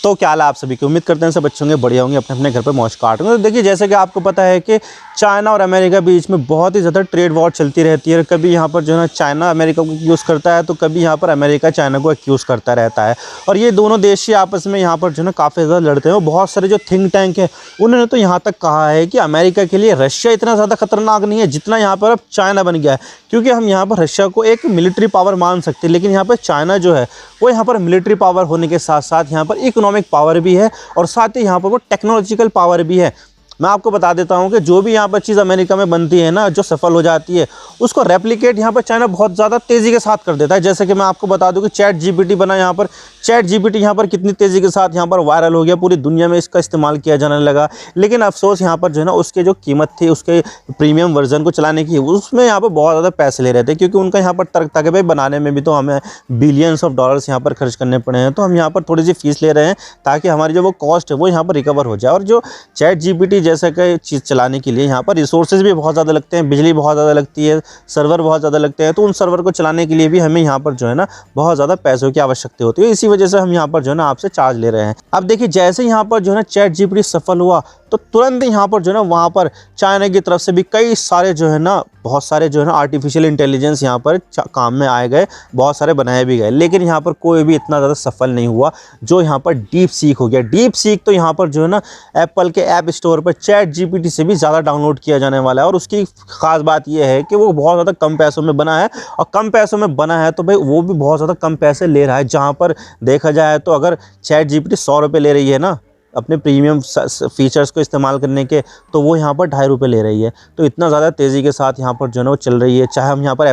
तो क्या हाल है आप सभी की, उम्मीद करते हैं सब अच्छे होंगे, बढ़िया होंगे, अपने अपने घर पे मौज काट होंगे। तो देखिए, जैसे कि आपको पता है कि चाइना और अमेरिका बीच में बहुत ही ज़्यादा ट्रेड वॉर चलती रहती है। कभी यहाँ पर जो है ना चाइना अमेरिका को एक्यूज़ करता है, तो कभी यहाँ पर अमेरिका चाइना को एक्यूज़ करता रहता है। और ये दोनों देश ही आपस में यहाँ पर जो है ना काफ़ी ज़्यादा लड़ते हैं। और बहुत सारे जो थिंक टैंक हैं उन्होंने तो यहाँ तक कहा है कि अमेरिका के लिए रशिया इतना ज़्यादा खतरनाक नहीं है जितना यहाँ पर अब चाइना बन गया है। क्योंकि हम यहाँ पर रशिया को एक मिलिट्री पावर मान सकते हैं, लेकिन यहाँ पर चाइना जो है वो यहाँ पर मिलिट्री पावर होने के साथ साथ यहाँ पर इकोनॉमिक पावर भी है और साथ ही यहाँ पर वो टेक्नोलॉजिकल पावर भी है। मैं आपको बता देता हूँ कि जो भी यहाँ पर चीज़ अमेरिका में बनती है ना, जो सफल हो जाती है, उसको रेप्लिकेट यहाँ पर चाइना बहुत ज़्यादा तेज़ी के साथ कर देता है। जैसे कि मैं आपको बता दूँ कि चैट जीपीटी बना, यहाँ पर चैट जीपीटी यहाँ पर कितनी तेज़ी के साथ यहाँ पर वायरल हो गया, पूरी दुनिया में इसका इस्तेमाल किया जाने लगा। लेकिन अफसोस यहाँ पर जो है ना उसके जो कीमत थी उसके प्रीमियम वर्जन को चलाने की, उसमें यहाँ पर बहुत ज़्यादा पैसे ले रहे थे। क्योंकि उनका यहाँ पर तर्क था कि भाई बनाने में भी तो हमें बिलियंस ऑफ डॉलर्स यहाँ पर खर्च करने पड़े हैं, तो हम यहाँ पर थोड़ी सी फीस ले रहे हैं ताकि हमारी जो वो कॉस्ट है वो यहाँ पर रिकवर हो जाए। और जो चैट जीपीटी जैसे कि चीज़ चलाने के लिए यहाँ पर रिसोर्सेज भी बहुत ज़्यादा लगते हैं, बिजली बहुत ज़्यादा लगती है, सर्वर बहुत ज़्यादा लगते हैं। तो उन सर्वर को चलाने के लिए भी हमें यहाँ पर जो है ना बहुत ज़्यादा पैसों की आवश्यकता होती है। इसी वजह से हम यहाँ पर जो है ना आपसे चार्ज ले रहे हैं। अब देखिए, जैसे यहाँ पर जो है ना चैट जीपीटी सफल हुआ तो तुरंत यहाँ पर जो है ना वहाँ पर चाइना की तरफ से भी कई सारे जो है ना बहुत सारे जो है ना आर्टिफिशियल इंटेलिजेंस यहाँ पर काम में आए गए, बहुत सारे बनाए भी गए। लेकिन यहाँ पर कोई भी इतना ज़्यादा सफल नहीं हुआ जो यहाँ पर डीप सीक हो गया। डीप सीक तो यहाँ पर जो है ना एप्पल के ऐप स्टोर पर चैट जीपीटी से भी ज़्यादा डाउनलोड किया जाने वाला है। और उसकी खास बात यह है कि वो बहुत ज़्यादा कम पैसों में बना है, और कम पैसों में बना है तो भाई वो भी बहुत ज़्यादा कम पैसे ले रहा है। जहाँ पर देखा जाए तो अगर चैट जीपीटी 100 रुपये ले रही है ना अपने प्रीमियम फीचर्स को इस्तेमाल करने के, तो वो यहाँ पर 2.5 रुपये ले रही है। तो इतना ज़्यादा तेज़ी के साथ यहाँ पर जो है ना वो चल रही है। चाहे हम यहाँ पर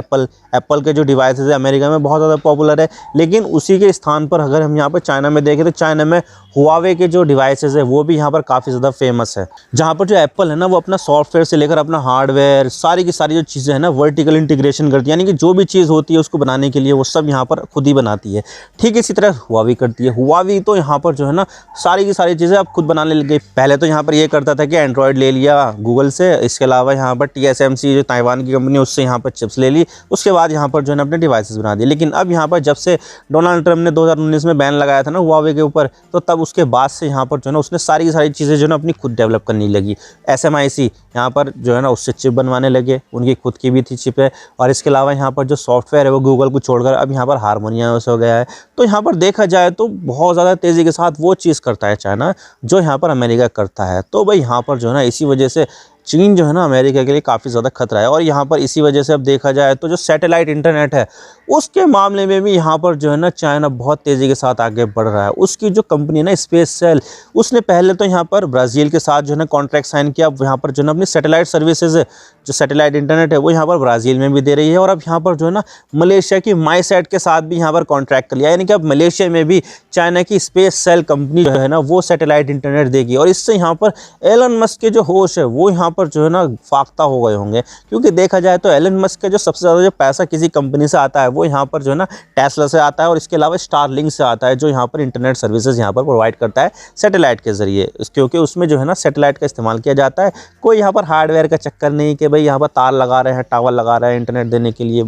एप्पल के जो डिवाइसेज है अमेरिका में बहुत ज़्यादा पॉपुलर है, लेकिन उसी के स्थान पर अगर हम यहाँ पर चाइना में देखें तो चाइना में हुआवे के जो डिवाइसेज है वो भी यहाँ पर काफ़ी ज़्यादा फेमस है। जहाँ पर जो एप्पल है ना वो अपना सॉफ्टवेयर से लेकर अपना हार्डवेयर सारी की सारी जो चीज़ें हैं ना वर्टिकल इंटीग्रेशन करती है, यानी कि जो भी चीज़ होती है उसको बनाने के लिए वो सब यहाँ पर खुद ही बनाती है। ठीक इसी तरह हुआवी करती है। हुआवी तो यहाँ पर जो है ना सारी की सारी चीज़ें अब खुद बनाने लग गई। पहले तो यहाँ पर ये करता था कि एंड्रॉयड ले लिया गूगल से, इसके अलावा यहाँ पर TSMC जो ताइवान की कंपनी उससे यहाँ पर चिप्स ले ली, उसके बाद यहाँ पर जो है ना अपने डिवाइसेस बना दिए। लेकिन अब यहाँ पर जब से डोनाल्ड ट्रम्प ने 2019 में बैन लगाया था ना हुआवे के ऊपर, तो तब उसके बाद से यहाँ पर जो है ना उसने सारी की सारी चीज़ें जो है ना अपनी खुद डेवलप करनी लगी। SMIC यहाँ पर जो है ना उससे चिप बनवाने लगे, उनकी खुद की भी थी चिप है। और इसके अलावा यहाँ पर जो सॉफ्टवेयर है वो गूगल को छोड़कर अब यहाँ पर हारमोनिया हो गया है। तो यहाँ पर देखा जाए तो बहुत ज़्यादा तेज़ी के साथ वो चीज़ करता है चाइना जो यहाँ पर अमेरिका करता है। तो भाई यहाँ पर जो है ना इसी वजह से चीन जो है ना अमेरिका के लिए काफ़ी ज़्यादा खतरा है। और यहाँ पर इसी वजह से अब देखा जाए तो जो सैटेलाइट इंटरनेट है उसके मामले में भी यहाँ पर जो है ना चाइना बहुत तेज़ी के साथ आगे बढ़ रहा है। उसकी जो कंपनी है ना स्पेस सेल, उसने पहले तो यहाँ पर ब्राज़ील के साथ जो है ना कॉन्ट्रैक्ट साइन किया। अब यहाँ पर जो है ना अपनी सैटेलाइट सर्विसेज है, जो सैटेलाइट इंटरनेट है वो यहाँ पर ब्राज़ील में भी दे रही है। और अब यहाँ पर जो है ना मलेशिया की माईसैट के साथ भी यहाँ पर कॉन्ट्रैक्ट कर लिया, यानी कि अब मलेशिया में भी चाइना की स्पेस सेल कंपनी जो है ना वो सैटेलाइट इंटरनेट देगी। और इससे यहाँ पर एलन मस्क के जो होश है वो यहाँ पर जो है ना फाख्ता हो गए होंगे। क्योंकि देखा जाए तो एलन मस्क का जो सबसे ज़्यादा जो पैसा किसी कंपनी से आता है वो यहाँ पर जो है ना टेस्ला से आता है, और इसके अलावा स्टारलिंक से आता है जो यहाँ पर इंटरनेट सर्विसेज यहाँ पर प्रोवाइड करता है सैटेलाइट के ज़रिए। क्योंकि उसमें जो है ना सैटेलाइट का इस्तेमाल किया जाता है। कोई यहाँ पर हार्डवेयर का चक्कर नहीं कि भाई यहाँ पर तार लगा रहे हैं, टावर लगा रहे हैं इंटरनेट देने के लिए,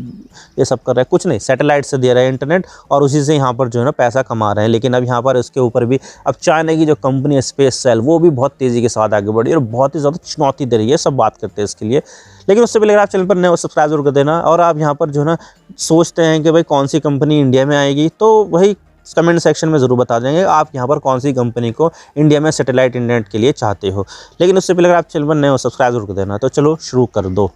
ये सब कर रहे हैं, कुछ नहीं, सैटेलाइट से दे रहे हैं इंटरनेट और उसी से यहाँ पर जो है ना पैसा कमा रहे हैं। लेकिन अब यहाँ पर इसके ऊपर भी अब चाइना की जो कंपनी है स्पेस सेल वो भी बहुत तेज़ी के साथ आगे बढ़ी और बहुत ही ज़्यादा चुनौती दे रही है। सब बात करते हैं इसके लिए, लेकिन उससे पहले अगर आप चैनल पर नए हो सब्सक्राइब जरूर कर देना। और आप यहाँ पर जो है ना सोचते हैं कि भाई कौन सी कंपनी इंडिया में आएगी, तो वही कमेंट सेक्शन में ज़रूर बता देंगे आप यहाँ पर कौन सी कंपनी को इंडिया में सैटेलाइट इंटरनेट के लिए चाहते हो। लेकिन उससे पहले अगर आप चैनल पर नए हो सब्सक्राइब जरूर कर देना। तो चलो शुरू कर दो।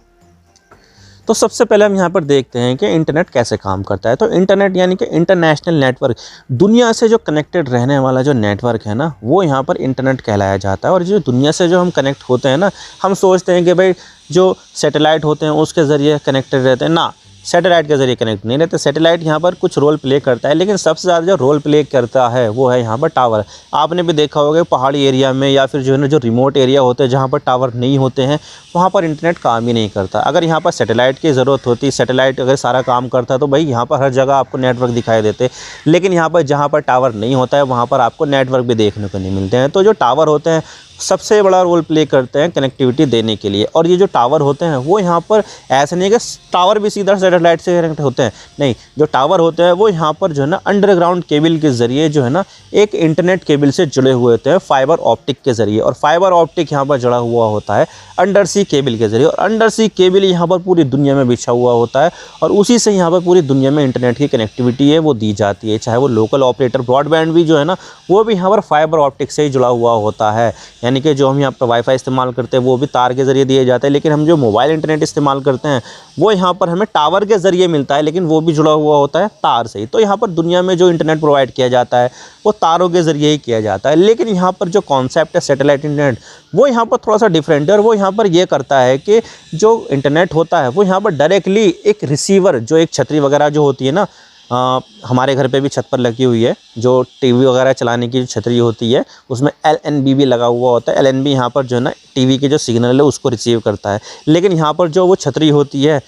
तो सबसे पहले हम यहाँ पर देखते हैं कि इंटरनेट कैसे काम करता है। तो इंटरनेट यानी कि इंटरनेशनल नेटवर्क, दुनिया से जो कनेक्टेड रहने वाला जो नेटवर्क है ना वो यहाँ पर इंटरनेट कहलाया जाता है। और जो दुनिया से जो हम कनेक्ट होते हैं ना, हम सोचते हैं कि भाई जो सैटेलाइट होते हैं उसके ज़रिए कनेक्टेड रहते हैं ना, सैटेलाइट के ज़रिए कनेक्ट नहीं रहते। सैटेलाइट यहाँ पर कुछ रोल प्ले करता है, लेकिन सबसे ज़्यादा जो रोल प्ले करता है वो है यहाँ पर टावर। आपने भी देखा होगा पहाड़ी एरिया में या फिर जो है ना जो रिमोट एरिया होते हैं जहाँ पर टावर नहीं होते हैं वहाँ पर इंटरनेट काम ही नहीं करता। अगर यहाँ पर सैटेलाइट की ज़रूरत होती, सैटेलाइट अगर सारा काम करता तो भाई यहाँ पर हर जगह आपको नेटवर्क दिखाई देते। लेकिन यहाँ पर जहाँ पर टावर नहीं होता है वहाँ पर आपको नेटवर्क भी देखने को नहीं मिलते हैं। तो जो टावर होते हैं सबसे बड़ा रोल प्ले करते हैं कनेक्टिविटी देने के लिए। और ये जो टावर होते हैं वो यहाँ पर ऐसे नहीं कि टावर भी सीधा सैटेलाइट से कनेक्ट होते हैं, नहीं, जो टावर होते हैं वो यहाँ पर जो है ना अंडरग्राउंड केबल के ज़रिए जो है ना एक इंटरनेट केबल से जुड़े हुए होते हैं फाइबर ऑप्टिक के ज़रिए। और फाइबर ऑप्टिक यहाँ पर जुड़ा हुआ होता है अंडर सी केबल के ज़रिए, और अंडर सी केबल यहाँ पर पूरी दुनिया में बिछा हुआ होता है, और उसी से यहाँ पर पूरी दुनिया में इंटरनेट की कनेक्टिविटी है वो दी जाती है। चाहे वो लोकल ऑपरेटर ब्रॉडबैंड भी जो है ना वो भी यहाँ पर फाइबर ऑप्टिक से ही जुड़ा हुआ होता है, यानी कि जो हम यहाँ पर वाईफाई इस्तेमाल करते हैं वो भी तार के ज़रिए दिए जाते हैं, लेकिन हम जो मोबाइल इंटरनेट इस्तेमाल करते हैं वो यहाँ पर हमें टावर के ज़रिए मिलता है, लेकिन वो भी जुड़ा हुआ होता है तार से ही। तो यहाँ पर दुनिया में जो इंटरनेट प्रोवाइड किया जाता है वो तारों के ज़रिए ही किया जाता है। लेकिन यहाँ पर जो कॉन्सेप्ट है सैटेलाइट इंटरनेट वो यहाँ पर थोड़ा सा डिफरेंट है, और वो यहाँ पर ये करता है कि जो इंटरनेट होता है वो यहाँ पर डायरेक्टली एक रिसीवर, जो एक छतरी वगैरह जो होती है ना, हमारे घर पे भी छत पर लगी हुई है, जो टीवी वगैरह चलाने की जो छतरी होती है उसमें LNB भी लगा हुआ होता है। LNB यहाँ पर जो है ना टीवी के जो सिग्नल है उसको रिसीव करता है, लेकिन यहाँ पर जो वो छतरी होती है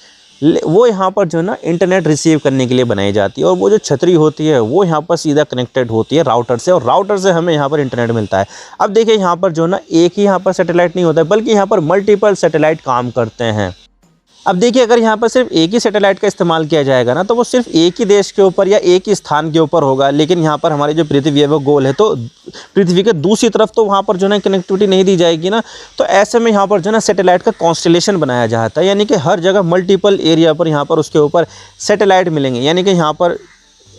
वो यहाँ पर जो है ना इंटरनेट रिसीव करने के लिए बनाई जाती है, और वो जो छतरी होती है वो यहाँ पर सीधा कनेक्टेड होती है राउटर से, और राउटर से हमें यहाँ पर इंटरनेट मिलता है। अब देखिए यहाँ पर जो है ना एक ही यहाँ पर सैटेलाइट नहीं होता है, बल्कि यहाँ पर मल्टीपल सैटेलाइट काम करते हैं। अब देखिए अगर यहाँ पर सिर्फ एक ही सैटेलाइट का इस्तेमाल किया जाएगा ना तो वो सिर्फ एक ही देश के ऊपर या एक ही स्थान के ऊपर होगा, लेकिन यहाँ पर हमारी जो पृथ्वी है वो गोल है, तो पृथ्वी के दूसरी तरफ तो वहाँ पर जो है कनेक्टिविटी नहीं दी जाएगी ना। तो ऐसे में यहाँ पर जो है ना सैटेलाइट का कॉन्स्टेलेशन बनाया जाता है, यानी कि हर जगह मल्टीपल एरिया पर यहाँ पर उसके ऊपर सैटेलाइट मिलेंगे। यानी कि यहाँ पर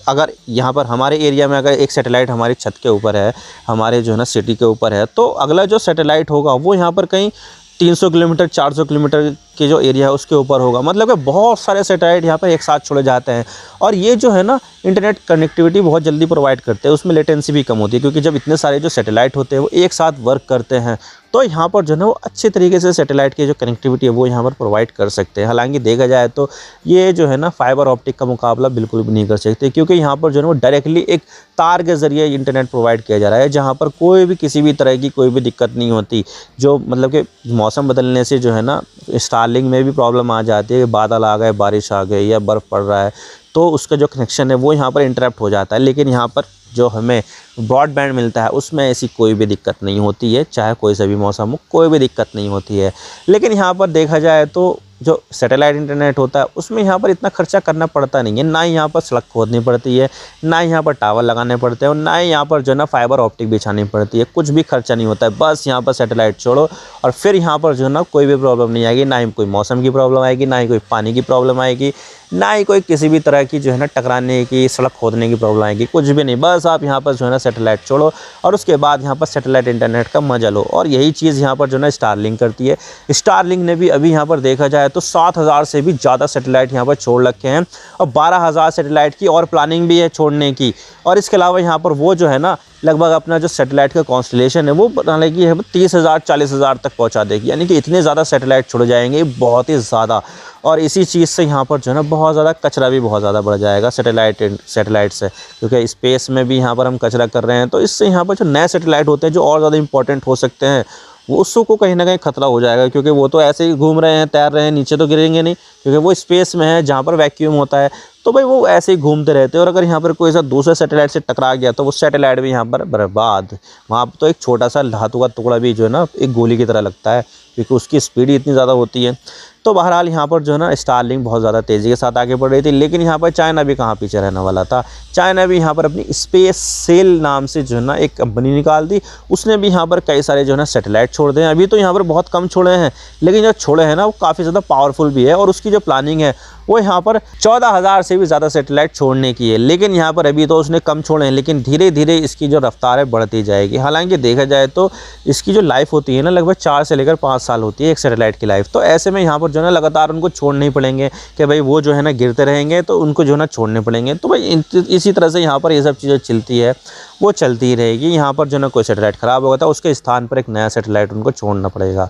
अगर यहाँ पर हमारे एरिया में अगर एक सैटेलाइट हमारी छत के ऊपर है, हमारे जो है ना सिटी के ऊपर है, तो अगला जो सैटेलाइट होगा वो यहाँ पर कहीं 300 किलोमीटर 400 किलोमीटर के जो एरिया है उसके ऊपर होगा। मतलब कि बहुत सारे सैटेलाइट यहाँ पर एक साथ छोड़े जाते हैं, और ये जो है ना इंटरनेट कनेक्टिविटी बहुत जल्दी प्रोवाइड करते हैं, उसमें लेटेंसी भी कम होती है, क्योंकि जब इतने सारे जो सैटेलाइट होते हैं वो एक साथ वर्क करते हैं तो यहाँ पर जो है ना वो अच्छे तरीके से सैटेलाइट की जो कनेक्टिविटी है वो यहाँ पर प्रोवाइड कर सकते हैं। हालांकि देखा जाए तो ये जो है ना फाइबर ऑप्टिक का मुकाबला बिल्कुल भी नहीं कर सकते, क्योंकि यहाँ पर जो है वो डायरेक्टली एक तार के ज़रिए इंटरनेट प्रोवाइड किया जा रहा है, जहाँ पर कोई भी किसी भी तरह की कोई भी दिक्कत नहीं होती। जो मतलब कि मौसम बदलने से जो है ना स्टारलिंक में भी प्रॉब्लम आ जाती है, बादल आ गए, बारिश आ गई या बर्फ़ पड़ रहा है, तो उसका जो कनेक्शन है वो यहाँ पर इंटरप्ट हो जाता है। लेकिन यहाँ पर जो हमें ब्रॉडबैंड मिलता है उसमें ऐसी कोई भी दिक्कत नहीं होती है, चाहे कोई सा भी मौसम हो, कोई भी दिक्कत नहीं होती है। लेकिन यहाँ पर देखा जाए तो जो सैटेलाइट इंटरनेट होता है उसमें यहाँ पर इतना खर्चा करना पड़ता नहीं है, ना ही यहाँ पर सड़क खोदनी पड़ती है, ना ही यहाँ पर टावर लगाने पड़ते हैं, और ना ही यहाँ पर जो है ना फाइबर ऑप्टिक बिछानी पड़ती है। कुछ भी खर्चा नहीं होता है, बस यहाँ पर सैटेलाइट छोड़ो और फिर यहाँ पर जो है ना कोई भी प्रॉब्लम नहीं आएगी, ना ही कोई मौसम की प्रॉब्लम आएगी, ना ही कोई पानी की प्रॉब्लम आएगी, ना ही कोई किसी भी तरह की जो है ना टकराने की, सड़क खोदने की प्रॉब्लम आएगी, कुछ भी नहीं। बस आप यहाँ पर जो है ना सैटेलाइट छोड़ो और उसके बाद यहाँ पर सैटेलाइट इंटरनेट का मजा लो। और यही चीज़ यहाँ पर जो है ना स्टारलिंक करती है। स्टारलिंक ने भी अभी यहाँ पर देखा जाए तो 7,000 से भी ज़्यादा सैटेलाइट यहाँ पर छोड़ रखे हैं, और 12,000 सैटेलाइट की और प्लानिंग भी है छोड़ने की। और इसके अलावा यहाँ पर वो जो है ना लगभग अपना जो सैटेलाइट का कॉन्स्टलेशन है वो बनाने की है 30,000 40,000 तक पहुँचा देगी, यानी कि इतने ज़्यादा सैटेलाइट छोड़ जाएंगे, बहुत ही ज़्यादा। और इसी चीज़ से यहाँ पर जो है ना बहुत ज़्यादा कचरा भी बहुत ज़्यादा बढ़ जाएगा सैटेलाइट से, क्योंकि स्पेस में भी यहाँ पर हम कचरा कर रहे हैं। तो इससे यहाँ पर जो नए सैटेलाइट होते हैं जो और ज़्यादा इंपॉर्टेंट हो सकते हैं वो उसको कहीं ना कहीं खतरा हो जाएगा, क्योंकि वो तो ऐसे ही घूम रहे हैं, तैर रहे हैं, नीचे तो गिरेंगे नहीं, क्योंकि वो स्पेस में है जहाँ पर वैक्यूम होता है। तो भाई वो ऐसे ही घूमते रहते हैं, और अगर यहाँ पर कोई सा दूसरे सैटेलाइट से टकरा गया तो वो सैटेलाइट भी यहाँ पर बर्बाद। वहाँ पर तो एक छोटा सा धातु का टुकड़ा भी जो है ना एक गोली की तरह लगता है, क्योंकि उसकी स्पीड ही इतनी ज़्यादा होती है। तो बहरहाल यहाँ पर जो है ना स्टारलिंक बहुत ज़्यादा तेज़ी के साथ आगे बढ़ रही थी, लेकिन यहाँ पर चाइना भी कहाँ पीछे रहने वाला था। चाइना भी यहाँ पर अपनी स्पेस सेल नाम से जो है ना एक कंपनी निकाल दी, उसने भी यहाँ पर कई सारे जो है ना सैटेलाइट छोड़ दिए। अभी तो यहाँ पर बहुत कम छोड़े हैं, लेकिन जो छोड़े हैं ना वो काफ़ी ज़्यादा पावरफुल भी है, और उसकी जो प्लानिंग है वो यहाँ पर 14,000 से भी ज़्यादा सैटेलाइट छोड़ने की है। लेकिन यहाँ पर अभी तो उसने कम छोड़े हैं, लेकिन धीरे धीरे इसकी जो रफ्तार है बढ़ती जाएगी। हालांकि देखा जाए तो इसकी जो लाइफ होती है ना लगभग 4 से लेकर 5 साल होती है एक सैटेलाइट की लाइफ। तो ऐसे में यहाँ पर जो है ना लगातार उनको छोड़ने ही पड़ेंगे कि भाई वो जो है ना गिरते रहेंगे तो उनको जो है ना छोड़ने पड़ेंगे। तो भाई इसी तरह से यहाँ पर ये सब चीज़ें चलती है, वो चलती ही रहेगी। यहाँ पर जो है ना कोई सैटेलाइट ख़राब होगा तो उसके स्थान पर एक नया सैटेलाइट उनको छोड़ना पड़ेगा।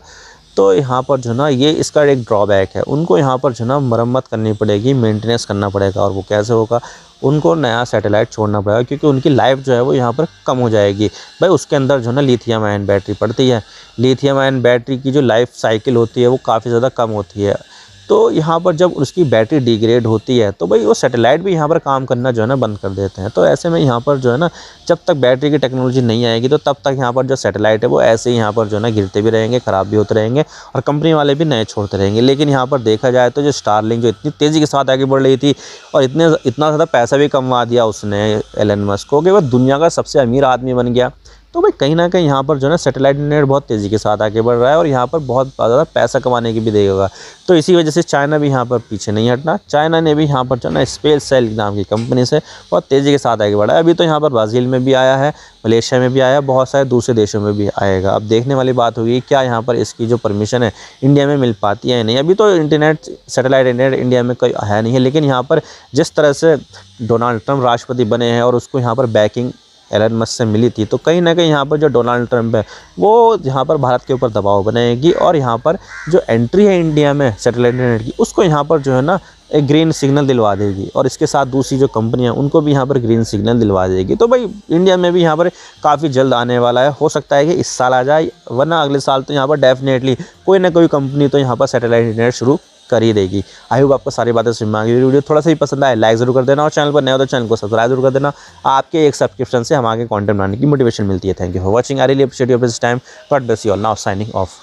तो यहाँ पर जो ना ये इसका एक ड्रॉबैक है, उनको यहाँ पर जो ना मरम्मत करनी पड़ेगी, मेंटेनेंस करना पड़ेगा। और वो कैसे होगा, उनको नया सैटेलाइट छोड़ना पड़ेगा, क्योंकि उनकी लाइफ जो है वो यहाँ पर कम हो जाएगी। भाई उसके अंदर जो ना लिथियम आयन बैटरी पड़ती है, लिथियम आयन बैटरी की जो लाइफ साइकिल होती है वो काफ़ी ज़्यादा कम होती है। तो यहाँ पर जब उसकी बैटरी डिग्रेड होती है तो भाई वो सैटेलाइट भी यहाँ पर काम करना जो है ना बंद कर देते हैं। तो ऐसे में यहाँ पर जो है ना जब तक बैटरी की टेक्नोलॉजी नहीं आएगी तो तब तक यहाँ पर जो सैटेलाइट है वो ऐसे ही यहाँ पर जो है ना गिरते भी रहेंगे, ख़राब भी होते रहेंगे और कंपनी वाले भी नए छोड़ते रहेंगे। लेकिन यहाँ पर देखा जाए तो जो स्टारलिंक जो इतनी तेज़ी के साथ आगे बढ़ रही थी और इतना ज़्यादा पैसा भी कमा दिया उसने एलन मस्क को कि वह दुनिया का सबसे अमीर आदमी बन गया। तो भाई कहीं ना कहीं यहाँ पर जो है ना सैटेलाइट इंटरनेट बहुत तेज़ी के साथ आगे बढ़ रहा है और यहाँ पर बहुत ज़्यादा पैसा कमाने की भी देगा। तो इसी वजह से चाइना भी यहाँ पर पीछे नहीं हटना। चाइना ने भी यहाँ पर जो है ना स्पेस सेल नाम की कंपनी से बहुत तेज़ी के साथ आगे बढ़ा है। अभी तो यहाँ पर ब्राज़ील में भी आया है, मलेशिया में भी आया है, बहुत सारे दूसरे देशों में भी आएगा। अब देखने वाली बात होगी क्या यहाँ पर इसकी जो परमिशन है इंडिया में मिल पाती है या नहीं। अभी तो इंटरनेट सैटेलाइट इंटरनेट इंडिया में कोई है नहीं है, लेकिन यहाँ पर जिस तरह से डोनाल्ड ट्रंप राष्ट्रपति बने हैं और उसको यहाँ पर बैकिंग एलन मस्क से मिली थी, तो कहीं ना कहीं यहाँ पर जो डोनाल्ड ट्रंप है वो यहाँ पर भारत के ऊपर दबाव बनाएगी और यहाँ पर जो एंट्री है इंडिया में सैटेलाइट इंटरनेट की उसको यहाँ पर जो है ना एक ग्रीन सिग्नल दिलवा देगी और इसके साथ दूसरी जो कंपनियां उनको भी यहाँ पर ग्रीन सिग्नल दिलवा देगी। तो भाई इंडिया में भी यहाँ पर काफ़ी जल्द आने वाला है। हो सकता है कि इस साल आ जाए, वरना अगले साल तो यहाँ पर डेफिनेटली कोई ना कोई कंपनी तो यहाँ पर सैटेलाइट इंटरनेट शुरू कर ही देगी। आई होप आपको सारी बातें समझ में आ गई। वीडियो थोड़ा सा ही पसंद आए लाइक जरूर कर देना और चैनल पर नए हो तो चैनल को सब्सक्राइब जरूर कर देना। आपके एक सब्सक्रिप्शन से हम आगे कंटेंट बनाने की मोटिवेशन मिलती है। Thank you for watching. I really appreciate your time. God bless you all. Now signing off.